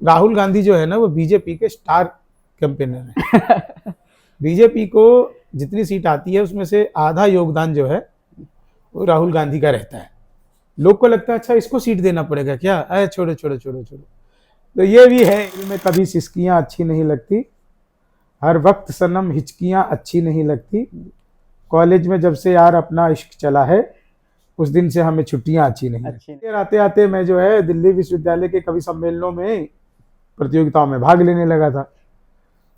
राहुल गांधी जो है ना वो बीजेपी के स्टार कैंपेनर है। बीजेपी को जितनी सीट आती है उसमें से आधा योगदान जो है वो राहुल गांधी का रहता है। लोग को लगता है अच्छा इसको सीट देना पड़ेगा क्या, अरे छोड़ो छोड़ो छोड़ो छोड़ो। तो ये भी है, इनमें कभी सिसकियां अच्छी नहीं लगती, हर वक्त सनम हिचकियां अच्छी नहीं लगती। कॉलेज में जब से यार अपना इश्क चला है उस दिन से हमें छुट्टियां अच्छी नहीं लगती। आते आते मैं जो है दिल्ली विश्वविद्यालय के कवि सम्मेलनों में प्रतियोगिताओं में भाग लेने लगा था,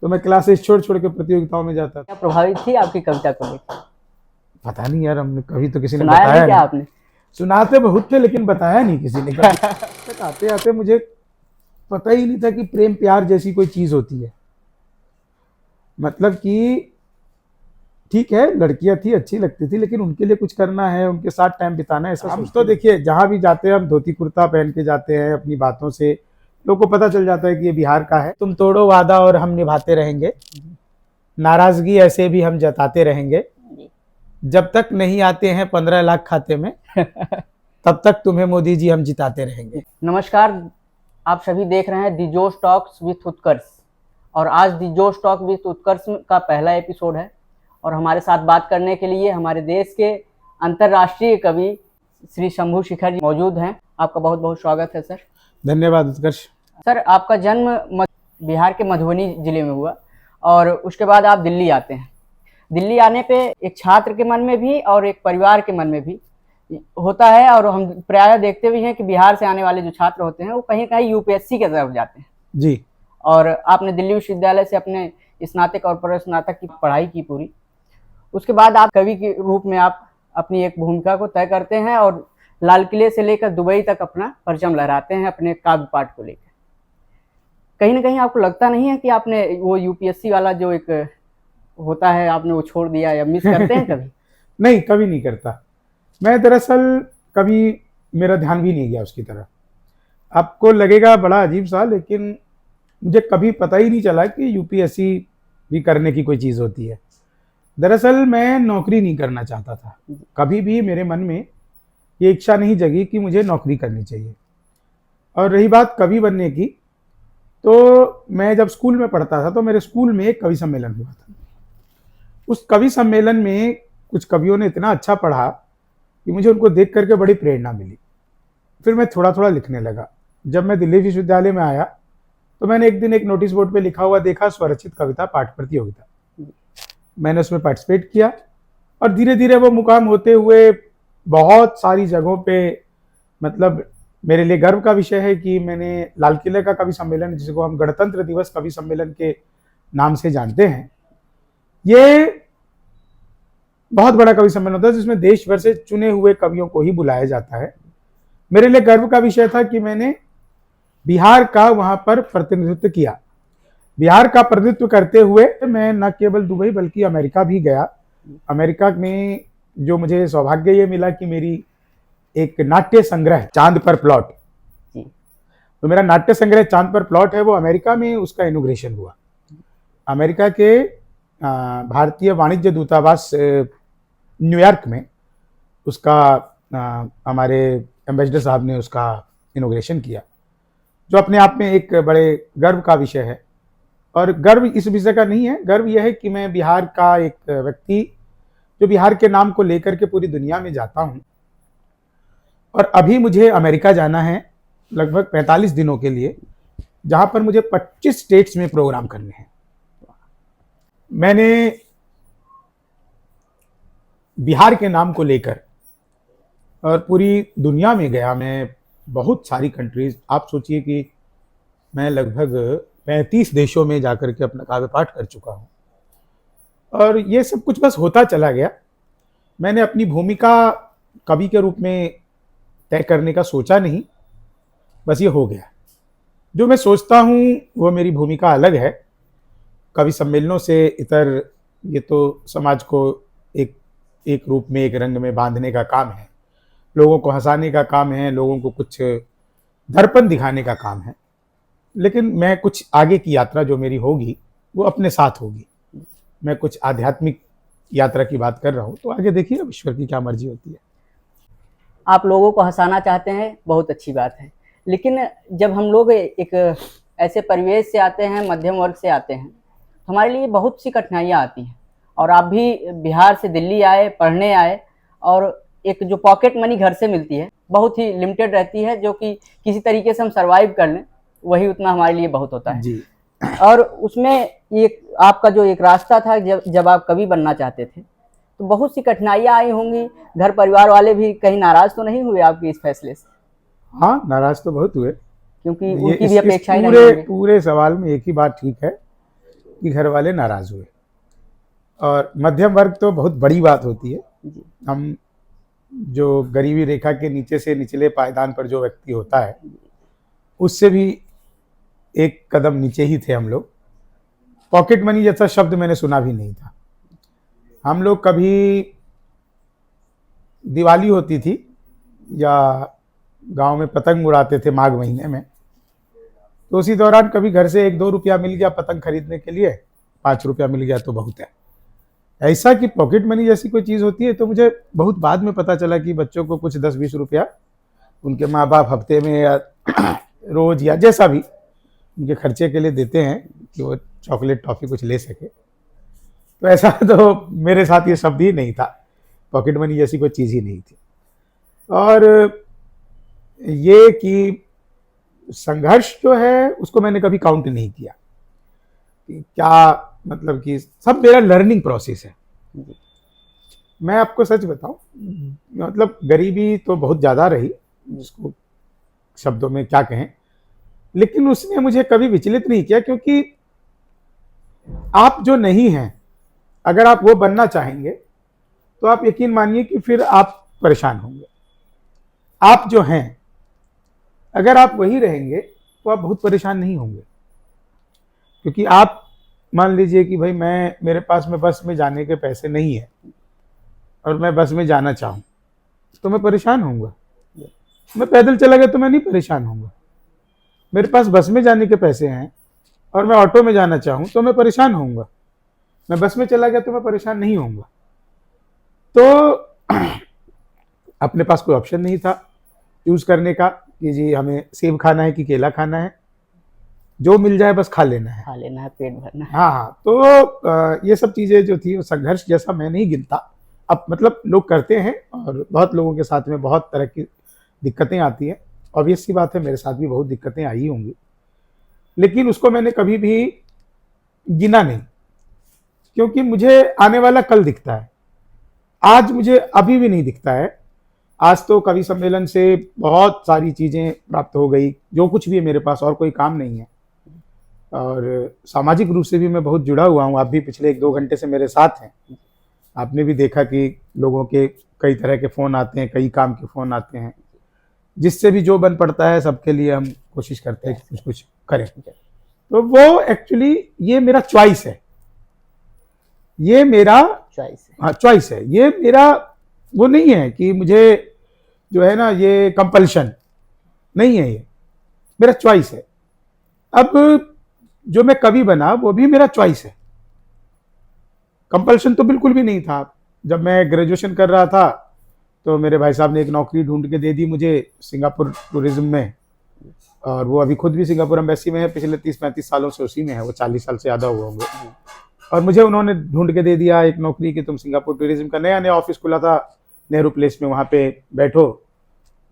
तो मैं क्लासेस छोड़ छोड़ के प्रतियोगिताओं में जाता था। क्या प्रभावित थी आपकी कविता को लेकर? पता नहीं यार, हमने कभी तो किसी ने सुनाया बताया नहीं क्या नहीं। आपने? सुनाते बहुत थे लेकिन बताया नहीं किसी ने कभी। आते आते मुझे पता ही नहीं था कि प्रेम प्यार जैसी कोई चीज होती है। मतलब कि ठीक है लड़कियां थी अच्छी लगती थी, लेकिन उनके लिए कुछ करना है, उनके साथ टाइम बिताना है, ऐसा हम तो देखिए जहां भी जाते हैं हम धोती कुर्ता पहन के जाते हैं। अपनी बातों से लोगों को पता चल जाता है कि ये बिहार का है। तुम तोड़ो वादा और हम निभाते रहेंगे, नाराजगी ऐसे भी हम जताते रहेंगे, जब तक नहीं आते हैं 15 लाख खाते में तब तक तुम्हें मोदी जी हम जिताते रहेंगे। नमस्कार, आप सभी देख रहे हैं दी जोश टॉक्स विथ उत्कर्ष, और आज दी जोश टॉक विथ उत्कर्ष का पहला एपिसोड है। और हमारे साथ बात करने के लिए हमारे देश के अंतर्राष्ट्रीय कवि श्री शंभू शिखर जी मौजूद हैं। आपका बहुत बहुत स्वागत है सर। धन्यवाद उत्कर्ष। सर, आपका जन्म बिहार के मधुबनी जिले में हुआ और उसके बाद आप दिल्ली आते हैं। दिल्ली आने पे एक छात्र के मन में भी और एक परिवार के मन में भी होता है, और हम प्रायः देखते भी हैं कि बिहार से आने वाले जो छात्र होते हैं वो कहीं कहीं यूपीएससी के तरफ जाते हैं जी। और आपने दिल्ली विश्वविद्यालय से अपने स्नातक और प्रस्नातक की पढ़ाई की पूरी। उसके बाद आप कवि के रूप में आप अपनी एक भूमिका को तय करते हैं और लाल किले से लेकर दुबई तक अपना परचम लहराते हैं अपने काव्य पाठ को लेकर। कहीं ना कहीं आपको लगता नहीं है कि आपने वो यूपीएससी वाला जो एक होता है आपने वो छोड़ दिया, या मिस करते हैं कभी? नहीं, कभी नहीं करता मैं। दरअसल कभी मेरा ध्यान भी नहीं गया उसकी तरफ। आपको लगेगा बड़ा अजीब सा, लेकिन मुझे कभी पता ही नहीं चला कि यूपीएससी भी करने की कोई चीज़ होती है। दरअसल मैं नौकरी नहीं करना चाहता था, कभी भी मेरे मन में ये इच्छा नहीं जगी कि मुझे नौकरी करनी चाहिए। और रही बात कवि बनने की, तो मैं जब स्कूल में पढ़ता था तो मेरे स्कूल में एक कवि सम्मेलन हुआ था। उस कवि सम्मेलन में कुछ कवियों ने इतना अच्छा पढ़ा कि मुझे उनको देख करके बड़ी प्रेरणा मिली। फिर मैं थोड़ा थोड़ा लिखने लगा। जब मैं दिल्ली विश्वविद्यालय में आया तो मैंने एक दिन एक नोटिस बोर्ड पे लिखा हुआ देखा, स्वरचित कविता पाठ प्रतियोगिता। मैंने उसमें पार्टिसिपेट किया और धीरे धीरे वो मुकाम होते हुए बहुत सारी जगहों पे, मतलब मेरे लिए गर्व का विषय है कि मैंने लाल किले का कवि सम्मेलन, जिसको हम गणतंत्र दिवस कवि सम्मेलन के नाम से जानते हैं, ये बहुत बड़ा कवि सम्मेलन होता है जिसमें देश भर से चुने हुए कवियों को ही बुलाया जाता है। मेरे लिए गर्व का विषय था कि मैंने बिहार का वहां पर प्रतिनिधित्व किया। बिहार का प्रतिनिधित्व करते हुए मैं न केवल दुबई बल्कि अमेरिका भी गया। अमेरिका में जो मुझे सौभाग्य ये मिला कि मेरी एक नाट्य संग्रह चांद पर प्लॉट, तो मेरा नाट्य संग्रह चांद पर प्लॉट है, वो अमेरिका में उसका इनॉग्रेशन हुआ। अमेरिका के भारतीय वाणिज्य दूतावास न्यूयॉर्क में उसका हमारे एम्बेसडर साहब ने उसका इनॉग्रेशन किया, जो अपने आप में एक बड़े गर्व का विषय है। और गर्व इस विषय का नहीं है, गर्व यह है कि मैं बिहार का एक व्यक्ति जो बिहार के नाम को लेकर के पूरी दुनिया में जाता हूं। और अभी मुझे अमेरिका जाना है लगभग 45 दिनों के लिए, जहां पर मुझे 25 स्टेट्स में प्रोग्राम करने हैं। मैंने बिहार के नाम को लेकर और पूरी दुनिया में गया। मैं बहुत सारी कंट्रीज, आप सोचिए कि मैं लगभग 35 देशों में जाकर के अपना काव्य पाठ कर चुका हूं। और ये सब कुछ बस होता चला गया। मैंने अपनी भूमिका कवि के रूप में तय करने का सोचा नहीं, बस ये हो गया। जो मैं सोचता हूं वो मेरी भूमिका अलग है। कवि सम्मेलनों से इतर ये तो समाज को एक रूप में, एक रंग में बांधने का काम है, लोगों को हंसाने का काम है, लोगों को कुछ दर्पण दिखाने का काम है। लेकिन मैं कुछ आगे की यात्रा जो मेरी होगी वो अपने साथ होगी। मैं कुछ आध्यात्मिक यात्रा की बात कर रहा हूँ, तो आगे देखिए अब ईश्वर की क्या मर्जी होती है। आप लोगों को हंसाना चाहते हैं, बहुत अच्छी बात है, लेकिन जब हम लोग एक ऐसे परिवेश से आते हैं, मध्यम वर्ग से आते हैं, तो हमारे लिए बहुत सी कठिनाइयाँ आती हैं। और आप भी बिहार से दिल्ली आए, पढ़ने आए, और एक जो पॉकेट मनी घर से मिलती है बहुत ही लिमिटेड रहती है, जो कि किसी तरीके से हम सर्वाइव कर लें, वही उतना हमारे लिए बहुत होता है जी। और उसमें एक आपका जो एक रास्ता था, जब आप कवि बनना चाहते थे, तो बहुत सी कठिनाइयाँ आई होंगी। घर परिवार वाले भी कहीं नाराज तो नहीं हुए आपके इस फैसले से? हाँ, नाराज तो बहुत हुए, क्योंकि ये उनकी भी इस अपेक्षाएं रही पूरे होंगी। पूरे सवाल में एक ही बात ठीक है कि घर वाले नाराज हुए। और मध्यम वर्ग तो बहुत बड़ी बात होती है। जी, हम जो गरीबी रेखा के नीचे से निचले पायदान पर जो व्यक्ति होता है, उससे भी एक कदम नीचे ही थे हम लोग। पॉकेट मनी जैसा शब्द मैंने सुना भी नहीं था। हम लोग कभी दिवाली होती थी या गांव में पतंग उड़ाते थे माघ महीने में, तो उसी दौरान कभी घर से 1-2 रुपया मिल गया पतंग खरीदने के लिए, 5 रुपया मिल गया तो बहुत है। ऐसा कि पॉकेट मनी जैसी कोई चीज़ होती है, तो मुझे बहुत बाद में पता चला कि बच्चों को कुछ 10-20 रुपया उनके माँ बाप हफ्ते में या रोज या जैसा भी उनके खर्चे के लिए देते हैं कि वो चॉकलेट टॉफ़ी कुछ ले सके। तो ऐसा तो मेरे साथ ये शब्द ही नहीं था, पॉकेट मनी जैसी कोई चीज़ ही नहीं थी। और ये कि संघर्ष जो है उसको मैंने कभी काउंट नहीं किया कि क्या, मतलब कि सब मेरा लर्निंग प्रोसेस है। मैं आपको सच बताऊं, मतलब गरीबी तो बहुत ज़्यादा रही, उसको शब्दों में क्या कहें, लेकिन उसने मुझे कभी विचलित नहीं किया, क्योंकि आप जो नहीं हैं, अगर आप वो बनना चाहेंगे तो आप यकीन मानिए कि फिर आप परेशान होंगे। आप जो हैं, अगर आप वही रहेंगे तो आप बहुत परेशान नहीं होंगे। क्योंकि आप मान लीजिए कि भाई मेरे पास में बस में जाने के पैसे नहीं है और मैं बस में जाना चाहूँ तो मैं परेशान होऊंगा। मैं पैदल चला गया तो मैं नहीं परेशान होऊंगा। मेरे पास बस में जाने के पैसे हैं और मैं ऑटो में जाना चाहूँ तो मैं परेशान होऊंगा। मैं बस में चला गया तो मैं परेशान नहीं होऊंगा। तो अपने पास कोई ऑप्शन नहीं था यूज़ करने का कि जी हमें सेब खाना है कि केला खाना है, जो मिल जाए बस खा लेना है, पेट भरना है। हाँ। तो ये सब चीज़ें जो थी वो संघर्ष जैसा मैं नहीं गिनता। अब मतलब लोग करते हैं और बहुत लोगों के साथ में बहुत तरह की दिक्कतें आती हैं। ऑब्वियस सी बात है, मेरे साथ भी बहुत दिक्कतें आई होंगी, लेकिन उसको मैंने कभी भी गिना नहीं, क्योंकि मुझे आने वाला कल दिखता है, आज मुझे अभी भी नहीं दिखता है। आज तो कवि सम्मेलन से बहुत सारी चीज़ें प्राप्त हो गई, जो कुछ भी है मेरे पास, और कोई काम नहीं है। और सामाजिक रूप से भी मैं बहुत जुड़ा हुआ हूँ। आप भी पिछले 1-2 घंटे से मेरे साथ हैं, आपने भी देखा कि लोगों के कई तरह के फ़ोन आते हैं, कई काम के फ़ोन आते हैं, जिससे भी जो बन पड़ता है सबके लिए हम कोशिश करते हैं कि कुछ कुछ करें। तो वो एक्चुअली ये मेरा चॉइस है, ये मेरा चॉइस है। हाँ चॉइस है। ये मेरा वो नहीं है कि मुझे जो है ना ये कंपल्शन नहीं है, ये मेरा चॉइस है। अब जो मैं कवि बना वो भी मेरा चॉइस है, कंपल्शन तो बिल्कुल भी नहीं था। जब मैं ग्रेजुएशन कर रहा था तो मेरे भाई साहब ने एक नौकरी ढूंढ के दे दी मुझे सिंगापुर टूरिज्म में, और वो अभी खुद भी सिंगापुर एम्बेसी में है, पिछले 30-35 सालों से उसी में है, वो 40 साल से ज़्यादा हुए होंगे। और मुझे उन्होंने ढूंढ के दे दिया एक नौकरी कि तुम सिंगापुर टूरिज्म का, नया नया ऑफिस खुला था नेहरू प्लेस में, वहाँ पे बैठो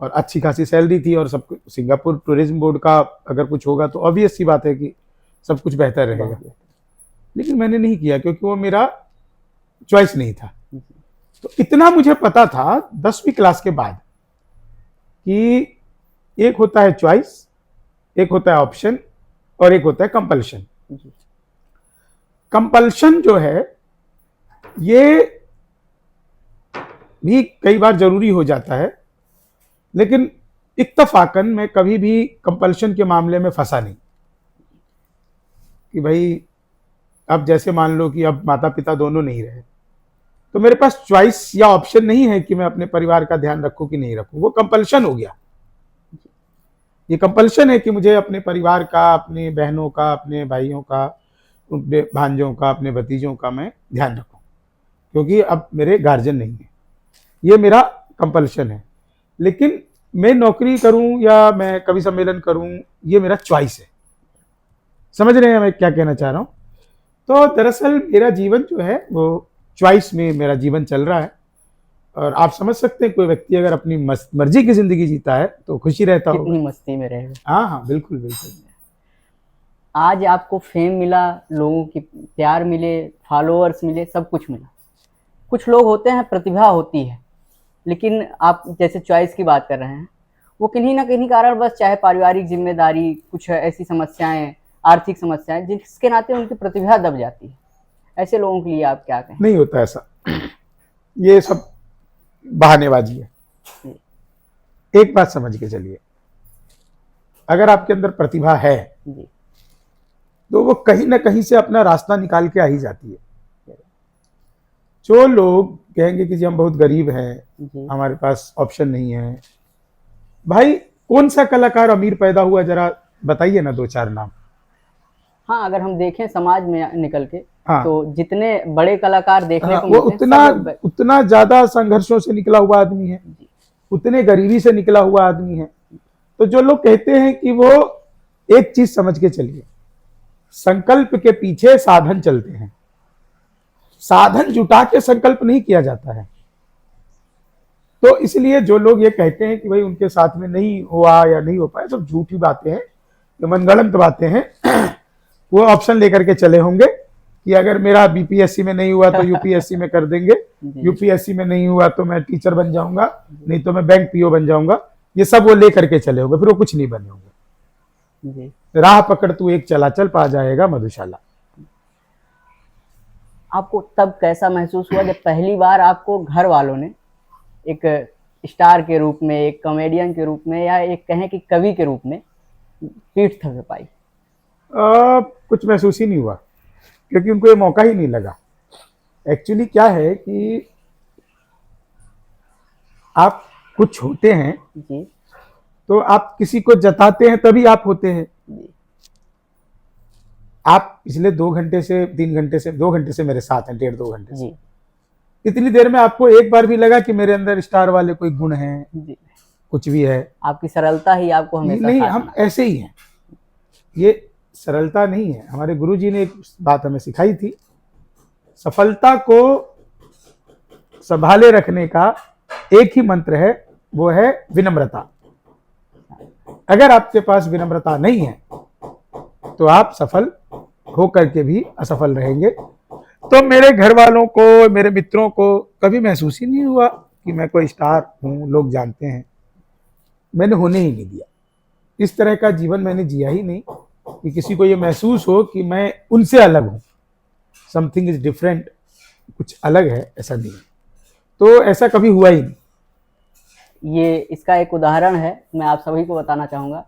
और अच्छी खासी सैलरी थी, और सब कुछ सिंगापुर टूरिज्म बोर्ड का अगर कुछ होगा तो ऑब्वियस सी बात है कि सब कुछ बेहतर रहेगा। लेकिन मैंने नहीं किया क्योंकि वो मेरा चॉइस नहीं था। तो इतना मुझे पता था 10वीं क्लास के बाद कि एक होता है चॉइस, एक होता है ऑप्शन, और एक होता है कंपल्शन। कंपल्शन जो है ये भी कई बार जरूरी हो जाता है, लेकिन इत्तफाकन मैं कभी भी कंपल्शन के मामले में फंसा नहीं कि भाई अब जैसे मान लो कि अब माता पिता दोनों नहीं रहे, तो मेरे पास चॉइस या ऑप्शन नहीं है कि मैं अपने परिवार का ध्यान रखूं कि नहीं रखूं। वो कंपल्शन हो गया। ये कंपल्शन है कि मुझे अपने परिवार का, अपने बहनों का, अपने भाइयों का, अपने भांजों का, अपने भतीजों का मैं ध्यान रखूं, क्योंकि अब मेरे गार्जियन नहीं है। ये मेरा कंपल्शन है। लेकिन मैं नौकरी करूं या मैं कवि सम्मेलन करूं, ये मेरा चॉइस है। समझ रहे हैं मैं क्या कहना चाह रहा हूँ। तो दरअसल मेरा जीवन जो है वो चॉइस में मेरा जीवन चल रहा है, और आप समझ सकते हैं कोई व्यक्ति अगर अपनी मर्जी की जिंदगी जीता है तो खुशी रहता होगा। कितनी मस्ती में रहेगा। हाँ हाँ, बिल्कुल बिल्कुल। आज आपको फेम मिला, लोगों की प्यार मिले, फॉलोअर्स मिले, सब कुछ मिला। कुछ लोग होते हैं प्रतिभा होती है, लेकिन आप जैसे चॉइस की बात कर रहे हैं, वो किन्हीं ना किन्हीं कारण बस चाहे पारिवारिक जिम्मेदारी, कुछ ऐसी समस्याएं, आर्थिक समस्याएं, जिसके नाते उनकी प्रतिभा दब जाती है। ऐसे लोगों के लिए आप क्या कहें? नहीं होता ऐसा, ये सब बहानेबाजी है। एक बात समझ के चलिए, अगर आपके अंदर प्रतिभा है जी तो वो कहीं ना कहीं से अपना रास्ता निकाल के आ ही जाती है। जो लोग कहेंगे कि जी हम बहुत गरीब हैं, जी हमारे पास ऑप्शन नहीं है, भाई कौन सा कलाकार अमीर पैदा हुआ, जरा बताइए ना 2-4 नाम। हाँ, अगर हम देखें समाज में निकल के, हाँ। तो जितने बड़े कलाकार देखने हाँ, को वो मिलते हैं, सब लोग उतना ज्यादा संघर्षों से निकला हुआ आदमी है, उतने गरीबी से निकला हुआ आदमी है। तो जो लोग कहते हैं कि वो, एक चीज समझ के चलिए, संकल्प के पीछे साधन चलते हैं, साधन जुटा के संकल्प नहीं किया जाता है। तो इसलिए जो लोग ये कहते हैं कि भाई उनके साथ में नहीं हुआ या नहीं हो पाया, सब झूठी बातें हैं, जो मनगढ़ंत बातें हैं। वो ऑप्शन लेकर के चले होंगे कि अगर मेरा बीपीएससी में नहीं हुआ तो यूपीएससी में कर देंगे, यूपीएससी में नहीं हुआ तो मैं टीचर बन जाऊंगा, नहीं तो मैं बैंक पीओ बन जाऊंगा। ये सब वो लेकर के चले होंगे, फिर वो कुछ नहीं बने होंगे। राह पकड़ तू एक चला चल, पा जाएगा मधुशाला। आपको तब कैसा महसूस हुआ जब पहली बार आपको घर वालों ने एक स्टार के रूप में, एक कॉमेडियन के रूप में, या एक कहें कि कवि के रूप में पीठ थपथपाई? कुछ महसूस ही नहीं हुआ, क्योंकि उनको ये मौका ही नहीं लगा। एक्चुअली क्या है कि आप कुछ होते हैं जी तो आप किसी को जताते हैं तभी आप होते हैं। जी आप पिछले 2 घंटे से 3 घंटे से 2 घंटे से मेरे साथ हैं, 1.5-2 घंटे से। जी इतनी देर में आपको एक बार भी लगा कि मेरे अंदर स्टार वाले कोई गुण हैं, जी कुछ भी है? आपकी सरलता ही आपको हमेशा नहीं, साथ हम में। ऐसे ही हैं। ये सरलता नहीं है। हमारे गुरुजी ने एक बात हमें सिखाई थी, सफलता को संभाले रखने का एक ही मंत्र है, वो है विनम्रता। अगर आपके पास विनम्रता नहीं है तो आप सफल होकर के भी असफल रहेंगे। तो मेरे घर वालों को, मेरे मित्रों को कभी महसूस ही नहीं हुआ कि मैं कोई स्टार हूं, लोग जानते हैं। मैंने होने ही नहीं दिया। इस तरह का जीवन मैंने जिया ही नहीं कि किसी को ये महसूस हो कि मैं उनसे अलग हूं, समथिंग इज डिफरेंट, कुछ अलग है, ऐसा नहीं। तो ऐसा कभी हुआ ही नहीं। ये इसका एक उदाहरण है, मैं आप सभी को बताना चाहूँगा।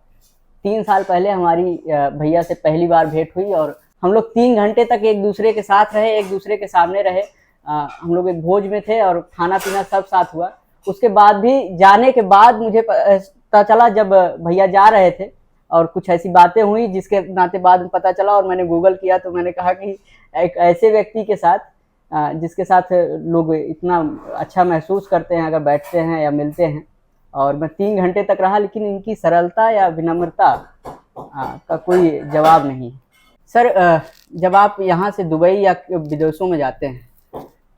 3 साल पहले हमारी भैया से पहली बार भेंट हुई, और हम लोग 3 घंटे तक एक दूसरे के साथ रहे, एक दूसरे के सामने रहे। हम लोग एक भोज में थे और खाना पीना सब साथ हुआ। उसके बाद भी, जाने के बाद मुझे पता चला, जब भैया जा रहे थे और कुछ ऐसी बातें हुई जिसके नाते बाद में पता चला, और मैंने गूगल किया तो मैंने कहा कि एक ऐसे व्यक्ति के साथ, जिसके साथ लोग इतना अच्छा महसूस करते हैं अगर बैठते हैं या मिलते हैं, और मैं 3 घंटे तक रहा, लेकिन इनकी सरलता या विनम्रता का कोई जवाब नहीं। सर, जब आप यहाँ से दुबई या विदेशों में जाते हैं,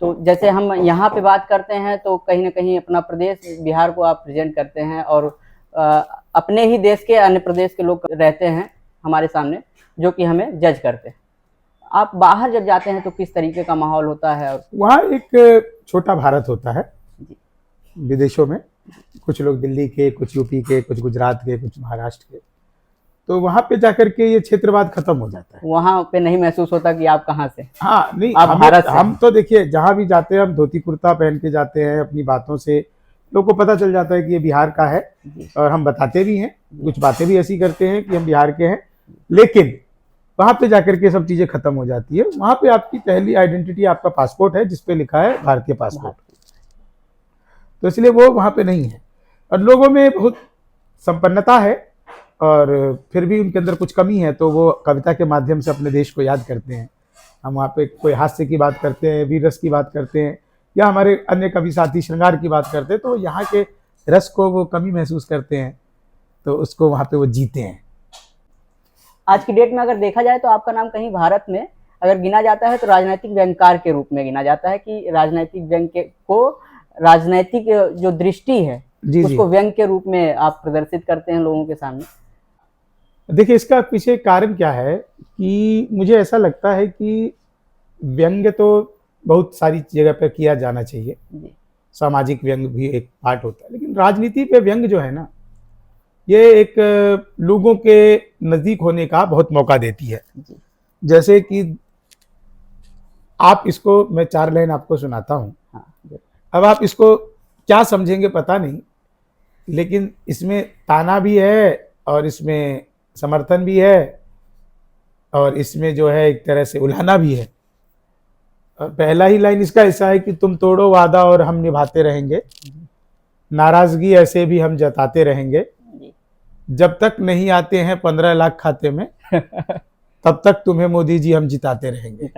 तो जैसे हम यहाँ पे बात करते हैं तो कहीं ना कहीं अपना प्रदेश बिहार को आप प्रेजेंट करते हैं, और अपने ही देश के अन्य प्रदेश के लोग रहते हैं हमारे सामने जो कि हमें जज करते हैं। आप बाहर जब जाते हैं तो किस तरीके का माहौल होता है? और वहाँ एक छोटा भारत होता है जी विदेशों में, कुछ लोग दिल्ली के, कुछ यूपी के, कुछ गुजरात के, कुछ महाराष्ट्र के। तो वहाँ पे जाकर के ये क्षेत्रवाद खत्म हो जाता है। वहाँ पे नहीं महसूस होता कि आप कहाँ से? हाँ, नहीं, आप भारत से? हम तो देखिए जहाँ भी जाते हैं हम धोती कुर्ता पहन के जाते हैं। अपनी बातों से लोगों को पता चल जाता है कि ये बिहार का है, और हम बताते भी हैं, कुछ बातें भी ऐसी करते हैं कि हम बिहार के हैं। लेकिन वहाँ पे जाकर के सब चीज़ें खत्म हो जाती है। वहाँ पे आपकी पहली आइडेंटिटी आपका पासपोर्ट है, जिसपे लिखा है भारतीय पासपोर्ट। तो इसलिए वो वहाँ पे नहीं है, और लोगों में बहुत संपन्नता है, और फिर भी उनके अंदर कुछ कमी है, तो वो कविता के माध्यम से अपने देश को याद करते हैं। हम वहाँ पे कोई हास्य की बात करते हैं, वीर रस की बात करते हैं, या हमारे अन्य कवि साथी श्रृंगार की बात करते हैं, तो यहाँ के रस को वो कमी महसूस करते हैं, तो उसको वहाँ पे वो जीते हैं। आज की डेट में अगर देखा जाए तो आपका नाम कहीं भारत में अगर गिना जाता है तो राजनीतिक व्यंग्यकार के रूप में गिना जाता है, कि राजनीतिक व्यंग्य को, राजनीतिक जो दृष्टि है जी जी। उसको व्यंग्य के रूप में आप प्रदर्शित करते हैं लोगों के सामने। देखिए, इसका पीछे कारण क्या है कि मुझे ऐसा लगता है कि व्यंग्य तो बहुत सारी जगह पर किया जाना चाहिए, जी सामाजिक व्यंग्य भी एक पार्ट होता है, लेकिन राजनीति पे व्यंग्य जो है ना, ये एक लोगों के नज़दीक होने का बहुत मौका देती है। जी जैसे कि आप इसको, मैं 4 लाइन आपको सुनाता हूँ। हाँ जी अब आप इसको क्या समझेंगे पता नहीं, लेकिन इसमें ताना भी है और इसमें समर्थन भी है और इसमें जो है एक तरह से उल्हाना भी है। और पहला ही लाइन इसका ऐसा है कि तुम तोड़ो वादा और हम निभाते रहेंगे, नाराजगी ऐसे भी हम जताते रहेंगे, जी जब तक नहीं आते हैं 15 लाख खाते में तब तक तुम्हें मोदी जी हम जिताते रहेंगे।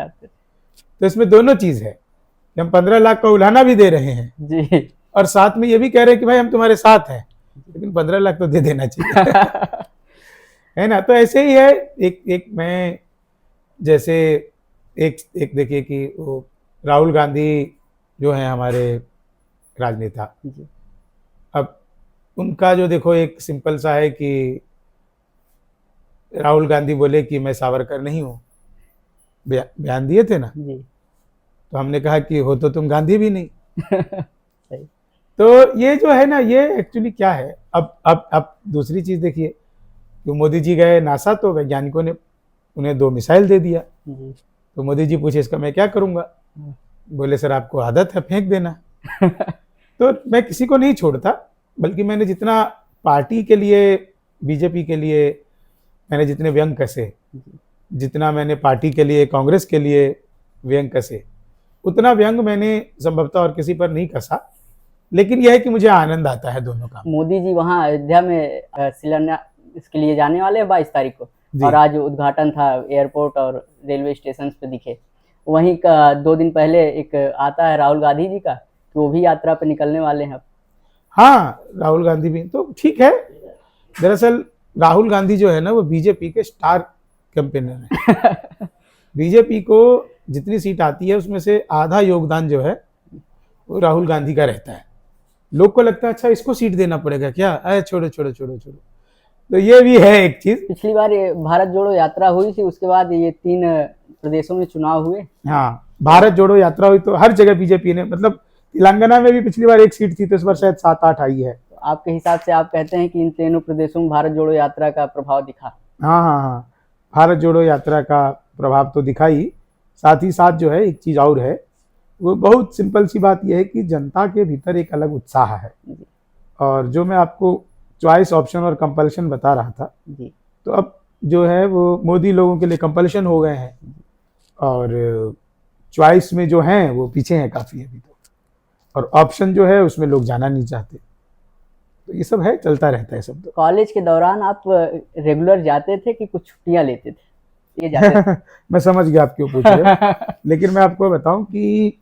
तो इसमें दोनों चीज है कि हम 15 लाख का उल्हाना भी दे रहे हैं जी और साथ में ये भी कह रहे हैं कि भाई हम तुम्हारे साथ हैं, लेकिन 15 लाख तो दे देना चाहिए है ना। तो ऐसे ही है। एक मैं जैसे एक देखिए कि वो राहुल गांधी जो है हमारे राजनेता, जी अब उनका जो देखो एक सिंपल सा है कि राहुल गांधी बोले कि मैं सावरकर नहीं हूँ, बयान दिए थे ना, जी तो हमने कहा कि हो तो तुम गांधी भी नहीं। सही। तो ये जो है ना, ये एक्चुअली क्या है। अब दूसरी चीज देखिए कि मोदी जी गए नासा, तो वैज्ञानिकों ने उन्हें 2 मिसाइल दे दिया। जी तो मोदी जी पूछे इसका मैं क्या करूंगा, बोले सर आपको आदत है फेंक देना। तो मैं किसी को नहीं छोड़ता, बल्कि मैंने जितना पार्टी के लिए, बीजेपी के लिए मैंने जितने व्यंग कसे, जितना मैंने पार्टी के लिए, कांग्रेस के लिए व्यंग कसे, उतना व्यंग मैंने संभवतः और किसी पर नहीं कसा। लेकिन यह है कि मुझे आनंद आता है दोनों का। मोदी जी वहाँ अयोध्या में शिलान्यास इसके लिए जाने वाले हैं 22 तारीख को, जी। और आज उद्घाटन था एयरपोर्ट और रेलवे स्टेशन पे दिखे। वहीं का 2 दिन पहले एक आता है राहुल गांधी जी का, कि वो भी यात्रा पे निकलने वाले हैं। हाँ, राहुल गांधी भी तो ठीक है। दरअसल राहुल गांधी जो है ना, वो बीजेपी के स्टार कैंपेनर है। बीजेपी को जितनी सीट आती है उसमें से आधा योगदान जो है वो राहुल गांधी का रहता है। लोग को लगता है अच्छा इसको सीट देना पड़ेगा क्या, अरे छोड़ो छोड़ो छोड़ो छोड़ो। तो ये भी है एक चीज। पिछली बार ये भारत जोड़ो यात्रा हुई थी, उसके बाद ये 3 प्रदेशों में चुनाव हुए। हाँ, भारत जोड़ो यात्रा हुई तो हर जगह बीजेपी ने, मतलब तेलंगाना में भी पिछली बार 1 सीट थी, तो इस बार शायद 7-8 आई है। तो आपके हिसाब से आप कहते हैं कि इन तीनों प्रदेशों में भारत जोड़ो यात्रा का प्रभाव दिखा? हाँ हाँ हाँ, भारत जोड़ो यात्रा का प्रभाव तो दिखा ही, साथ ही साथ जो है एक चीज और है, वो बहुत सिंपल सी बात यह है कि जनता के भीतर एक अलग उत्साह है। और जो मैं आपको चॉइस, ऑप्शन और कंपल्शन बता रहा था, जी तो अब जो है वो मोदी लोगों के लिए कंपल्शन हो गए हैं और चॉइस में जो हैं वो पीछे हैं काफ़ी अभी तो, और ऑप्शन जो है उसमें लोग जाना नहीं चाहते। तो ये सब है, चलता रहता है सब। तो कॉलेज के दौरान आप रेगुलर जाते थे कि कुछ छुट्टियां लेते थे? ये जाते थे? मैं समझ गया आप क्यों पूछ रहे हो। लेकिन मैं आपको बताऊं कि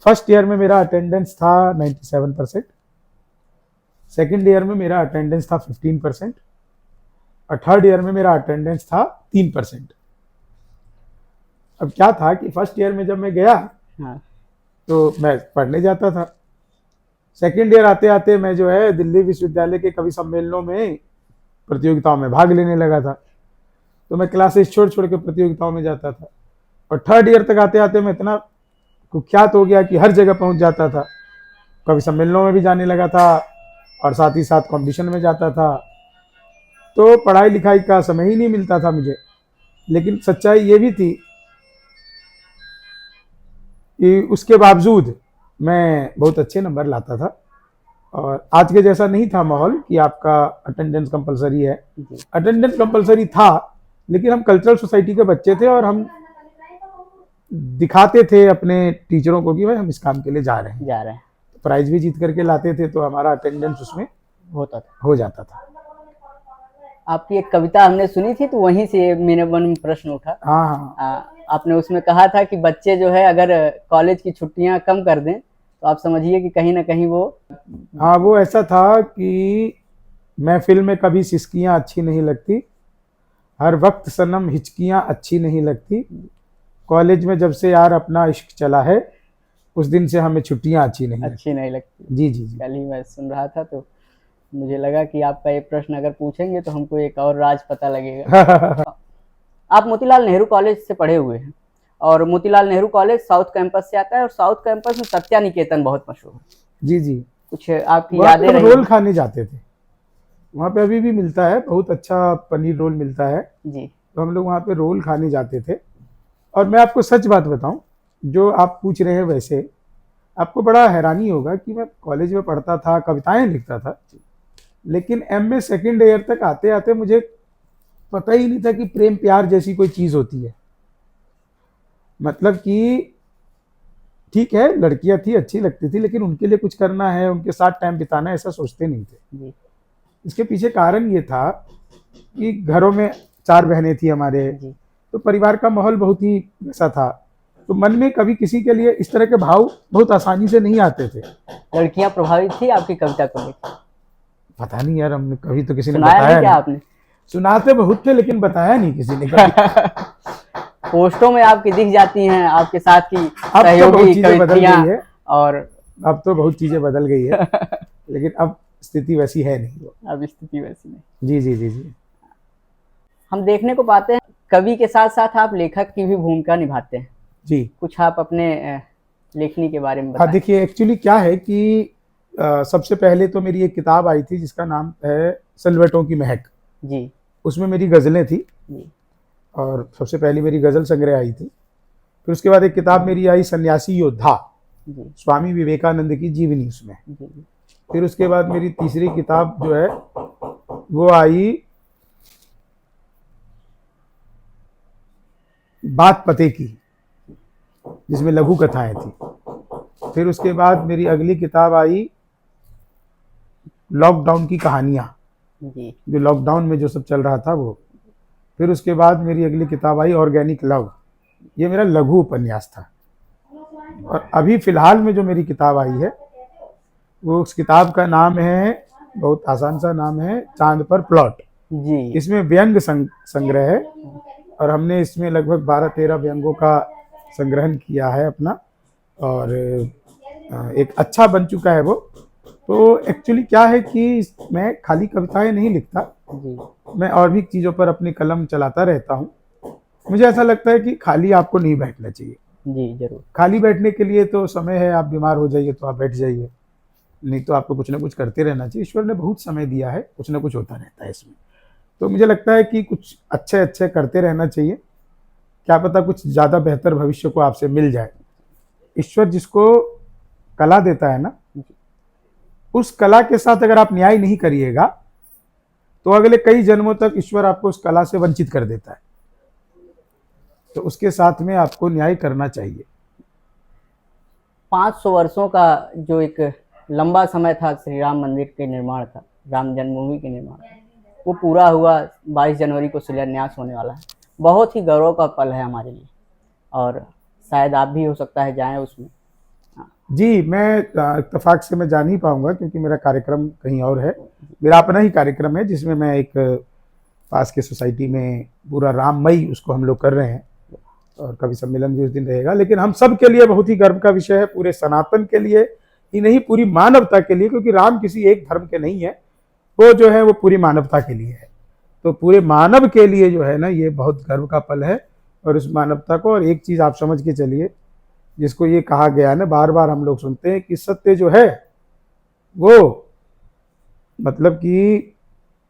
फर्स्ट ईयर में मेरा अटेंडेंस था 97%, सेकेंड ईयर में मेरा अटेंडेंस था 15% और थर्ड ईयर में मेरा अटेंडेंस था 3%। अब क्या था कि फर्स्ट ईयर में जब मैं गया हाँ तो मैं पढ़ने जाता था, सेकेंड ईयर आते आते मैं जो है दिल्ली विश्वविद्यालय के कवि सम्मेलनों में, प्रतियोगिताओं में भाग लेने लगा था। तो मैं क्लासेस छोड़ छोड़ के प्रतियोगिताओं में जाता था, और थर्ड ईयर तक आते आते मैं इतना कुख्यात हो गया कि हर जगह पहुंच जाता था। कवि सम्मेलनों में भी जाने लगा था और साथ ही साथ कंपटीशन में जाता था। तो पढ़ाई लिखाई का समय ही नहीं मिलता था मुझे। लेकिन सच्चाई ये भी थी कि उसके बावजूद मैं बहुत अच्छे नंबर लाता था, और आज के जैसा नहीं था माहौल कि आपका अटेंडेंस कंपलसरी है। अटेंडेंस कंपलसरी था, लेकिन हम कल्चरल सोसाइटी के बच्चे थे और हम दिखाते थे अपने टीचरों को कि भाई हम इस काम के लिए जा रहे हैं। प्राइज भी जीत करके लाते थे, तो हमारा अटेंडेंस उसमें हो जाता था। आपकी एक कविता हमने सुनी थी, तो वहीं से मेरे मन में प्रश्न उठा। हाँ, आपने उसमें कहा था कि बच्चे जो है अगर कॉलेज की छुट्टियां कम कर दें तो आप समझिए कि कहीं ना कहीं वो, हाँ, वो ऐसा था कि महफिल में कभी सिसकियां अच्छी नहीं लगती, हर वक्त सनम हिचकियां अच्छी नहीं लगती, कॉलेज में जब से यार अपना इश्क चला है, उस दिन से हमें छुट्टियां अच्छी नहीं लगती। अच्छी नहीं लगती। जी जी जी। कल ही मैं सुन रहा था तो मुझे लगा कि आपका ये प्रश्न अगर पूछेंगे तो हमको एक और राज पता लगेगा। आप मोतीलाल नेहरू कॉलेज से पढ़े हुए हैं और Motilal Nehru college south campus से आता है और साउथ कैंपस में सत्या निकेतन बहुत मशहूर है। जी जी। कुछ आपकी वहाँ यादें पे हम रही? रोल खाने जाते थे, वहाँ पे अभी भी मिलता है, बहुत अच्छा पनीर रोल मिलता है, जी तो हम लोग वहाँ पे रोल खाने जाते थे। और मैं आपको सच बात बताऊं, जो आप पूछ रहे हैं वैसे आपको बड़ा हैरानी होगा कि मैं कॉलेज में पढ़ता था, कविताएं लिखता था, लेकिन एमए सेकंड ईयर तक आते आते मुझे पता ही नहीं था कि प्रेम प्यार जैसी कोई चीज होती है। मतलब कि ठीक है, लड़कियां थी, अच्छी लगती थी, लेकिन उनके लिए कुछ करना है, उनके साथ टाइम बिताना है, ऐसा सोचते नहीं थे। जी इसके पीछे कारण ये था कि घरों में 4 बहनें थी हमारे, जी। तो परिवार का माहौल बहुत ही वैसा था, तो मन में कभी किसी के लिए इस तरह के भाव बहुत आसानी से नहीं आते थे। लड़कियां प्रभावित थी आपकी कविता को लेकर? पता नहीं यार, हमने कभी तो किसी ने सुनाया नहीं बताया क्या नहीं। आपने? सुनाते बहुत थे लेकिन बताया नहीं किसी ने कभी। पोस्टों में आपकी दिख जाती हैं आपके साथ की अब तो बहुत सहयोगी चीजें बदल कवित्रियां, गई है, और अब तो बहुत चीजें बदल गई है, लेकिन अब स्थिति वैसी है नहीं वो। अब स्थिति वैसी नहीं। जी जी जी जी। हम देखने को पाते हैं कवि के साथ साथ आप लेखक की भी भूमिका निभाते हैं। जी कुछ आप अपने लेखनी के बारे में हाँ, बताएं। देखिए एक्चुअली क्या है कि सबसे पहले तो मेरी एक किताब आई थी जिसका नाम है सिलवटों की महक। जी उसमें मेरी गज़लें थी, जी और सबसे पहली मेरी गज़ल संग्रह आई थी। फिर उसके बाद एक किताब मेरी आई सन्यासी योद्धा, जी स्वामी विवेकानंद की जीवनी उसमें। जी जी फिर उसके बाद मेरी तीसरी किताब जो है वो आई बात पते की, जिसमें लघु कथाएं थी। फिर उसके बाद मेरी अगली किताब आई लॉकडाउन की कहानियां, जी जो लॉकडाउन में जो सब चल रहा था वो। फिर उसके बाद मेरी अगली किताब आई ऑर्गेनिक लव, ये मेरा लघु उपन्यास था। और अभी फिलहाल में जो मेरी किताब आई है वो, उस किताब का नाम है, बहुत आसान सा नाम है, चांद पर प्लॉट। जी। इसमें व्यंग संग्रह है, और हमने इसमें लगभग 12-13 व्यंगों का संग्रहण किया है अपना, और एक अच्छा बन चुका है वो। तो एक्चुअली क्या है कि मैं खाली कविताएं नहीं लिखता, जी मैं और भी चीज़ों पर अपनी कलम चलाता रहता हूँ। मुझे ऐसा लगता है कि खाली आपको नहीं बैठना चाहिए। जी जरूर। खाली बैठने के लिए तो समय है, आप बीमार हो जाइए तो आप बैठ जाइए, नहीं तो आपको कुछ ना कुछ करते रहना चाहिए। ईश्वर ने बहुत समय दिया है, कुछ ना कुछ होता रहता है इसमें। तो मुझे लगता है कि कुछ अच्छे अच्छे करते रहना चाहिए, क्या पता कुछ ज़्यादा बेहतर भविष्य को आपसे मिल जाए। ईश्वर जिसको कला देता है ना, उस कला के साथ अगर आप न्याय नहीं करिएगा तो अगले कई जन्मों तक ईश्वर आपको उस कला से वंचित कर देता है। तो उसके साथ में आपको न्याय करना चाहिए। 500 वर्षों का जो एक लंबा समय था श्री राम मंदिर के निर्माण का, राम जन्मभूमि के निर्माण का, वो पूरा हुआ। 22 जनवरी को शिलान्यास होने वाला है। बहुत ही गौरव का पल है हमारे लिए, और शायद आप भी हो सकता है जाएं उसमें। जी, मैं इत्तेफाक से मैं जा नहीं पाऊंगा क्योंकि मेरा कार्यक्रम कहीं और है। मेरा अपना ही कार्यक्रम है जिसमें मैं एक पास के सोसाइटी में पूरा राममयी उसको हम लोग कर रहे हैं, और कवि सम्मेलन भी उस दिन रहेगा। लेकिन हम सब के लिए बहुत ही गर्व का विषय है, पूरे सनातन के लिए ही नहीं, पूरी मानवता के लिए, क्योंकि राम किसी एक धर्म के नहीं है, वो जो है वो पूरी मानवता के लिए है। तो पूरे मानव के लिए जो है ना, ये बहुत गर्व का पल है। और उस मानवता को, और एक चीज़ आप समझ के चलिए, जिसको ये कहा गया है ना, बार बार हम लोग सुनते हैं कि सत्य जो है वो मतलब कि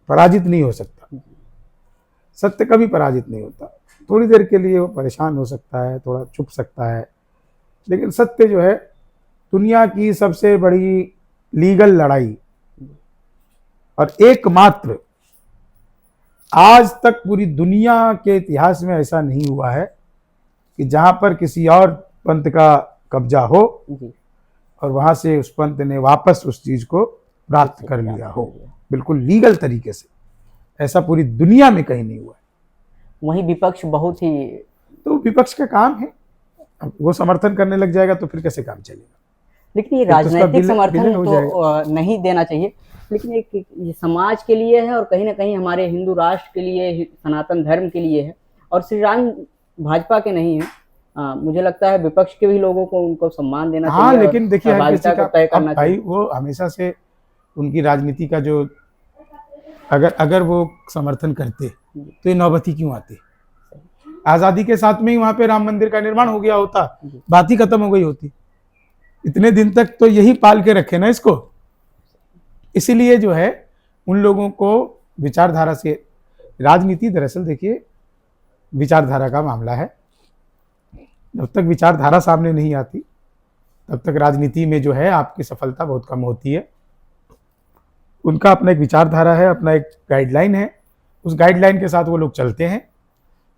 पराजित नहीं हो सकता। सत्य कभी पराजित नहीं होता। थोड़ी देर के लिए वो परेशान हो सकता है, थोड़ा चुप सकता है, लेकिन सत्य जो है दुनिया की सबसे बड़ी लीगल लड़ाई, और एकमात्र, आज तक पूरी दुनिया के इतिहास में ऐसा नहीं हुआ है कि जहां पर किसी और पंथ का कब्जा हो जी और वहां से उस पंथ ने वापस उस चीज को प्राप्त कर लिया हो, बिल्कुल लीगल तरीके से। ऐसा पूरी दुनिया में कहीं नहीं हुआ है। वही विपक्ष बहुत ही, तो विपक्ष का काम है, अब वो समर्थन करने लग जाएगा तो फिर कैसे काम चलेगा। लेकिन ये फिर तो उसका राजनीतिक विलय समर्थन हो तो जाएगा। नहीं देना चाहिए, लेकिन एक ये समाज के लिए है और कहीं ना कहीं हमारे हिंदू राष्ट्र के लिए, सनातन धर्म के लिए है। और श्री राम भाजपा के नहीं है, मुझे लगता है विपक्ष के भी लोगों को उनको सम्मान देना हाँ, चाहिए और लेकिन देखिए हर किसी सहभागिता का, को तय अब करना भाई चाहिए। वो हमेशा से उनकी राजनीति का जो, अगर अगर वो समर्थन करते तो ये नौबत ही क्यों आती? आजादी के साथ में ही वहां पे राम मंदिर का निर्माण हो गया होता, बात ही खत्म हो गई होती। इतने दिन तक तो यही पाल के रखे ना इसको। इसीलिए जो है उन लोगों को विचारधारा से, राजनीति दरअसल देखिए विचारधारा का मामला है। जब तक विचारधारा सामने नहीं आती तब तक राजनीति में जो है आपकी सफलता बहुत कम होती है। उनका अपना एक विचारधारा है, अपना एक गाइडलाइन है, उस गाइडलाइन के साथ वो लोग चलते हैं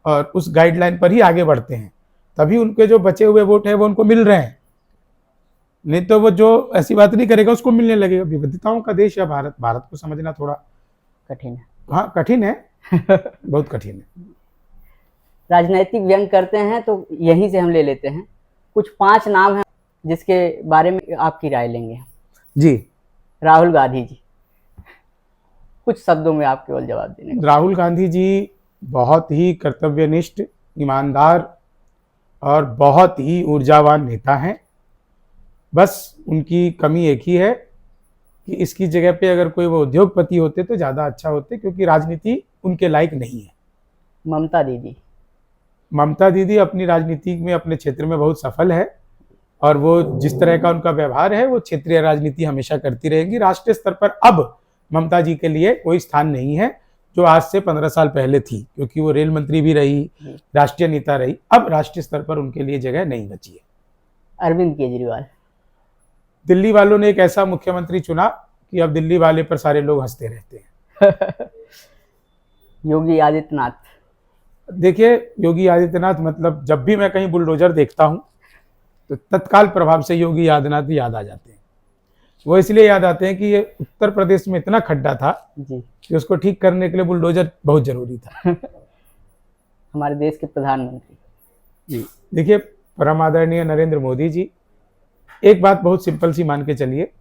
और उस गाइडलाइन पर ही आगे बढ़ते हैं, तभी उनके जो बचे हुए वोट है वो उनको मिल रहे हैं। नहीं तो वो जो ऐसी बात नहीं करेगा उसको मिलने लगेगा। विविधताओं का देश है भारत, भारत को समझना थोड़ा कठिन है। हाँ कठिन है, बहुत कठिन है। राजनीतिक व्यंग करते हैं तो यहीं से हम ले लेते हैं। कुछ 5 नाम हैं जिसके बारे में आपकी राय लेंगे जी। राहुल गांधी जी, कुछ शब्दों में आप केवल जवाब देने का। राहुल गांधी जी बहुत ही कर्तव्यनिष्ठ, ईमानदार और बहुत ही ऊर्जावान नेता हैं। बस उनकी कमी एक ही है कि इसकी जगह पे अगर कोई वो उद्योगपति होते तो ज़्यादा अच्छा होते, क्योंकि राजनीति उनके लायक नहीं है। ममता दीदी, ममता दीदी अपनी राजनीति में अपने क्षेत्र में बहुत सफल है और वो जिस तरह का उनका व्यवहार है वो क्षेत्रीय राजनीति हमेशा करती रहेंगी। राष्ट्रीय स्तर पर अब ममता जी के लिए कोई स्थान नहीं है जो आज से 15 साल पहले थी, क्योंकि वो रेल मंत्री भी रही, राष्ट्रीय नेता रही। अब राष्ट्रीय स्तर पर उनके लिए जगह नहीं बची है। अरविंद केजरीवाल, दिल्ली वालों ने एक ऐसा मुख्यमंत्री चुना कि अब दिल्ली वाले पर सारे लोग हंसते रहते हैं। योगी आदित्यनाथ, देखिए योगी आदित्यनाथ, मतलब जब भी मैं कहीं बुलडोजर देखता हूं तो तत्काल प्रभाव से योगी आदित्यनाथ याद आ जाते हैं। वो इसलिए याद आते हैं कि ये उत्तर प्रदेश में इतना खड्डा था जी, कि उसको ठीक करने के लिए बुलडोजर बहुत जरूरी था। हमारे देश के प्रधानमंत्री जी, देखिए परम आदरणीय नरेंद्र मोदी जी, एक बात बहुत सिंपल सी मान के चलिए,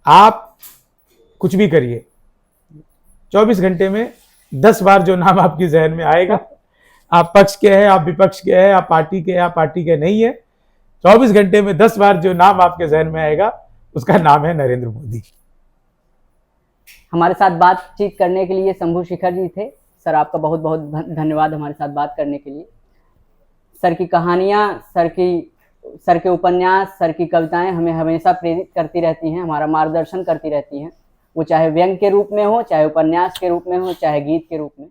आप कुछ भी करिए, 24 घंटे में 10 बार जो नाम आपकी जहन में आएगा, आप पक्ष के हैं, आप विपक्ष के हैं, आप पार्टी के हैं, आप पार्टी के नहीं है, 24 घंटे में 10 बार जो नाम आपके जहन में आएगा उसका नाम है नरेंद्र मोदी। हमारे साथ बातचीत करने के लिए शंभू शेखर जी थे। सर आपका बहुत बहुत धन्यवाद हमारे साथ बात करने के लिए। सर की कहानियाँ, सर के उपन्यास, सर की कविताएं हमें हमेशा प्रेरित करती रहती हैं, हमारा मार्गदर्शन करती रहती हैं, वो चाहे व्यंग के रूप में हो, चाहे उपन्यास के रूप में हो, चाहे गीत के रूप में।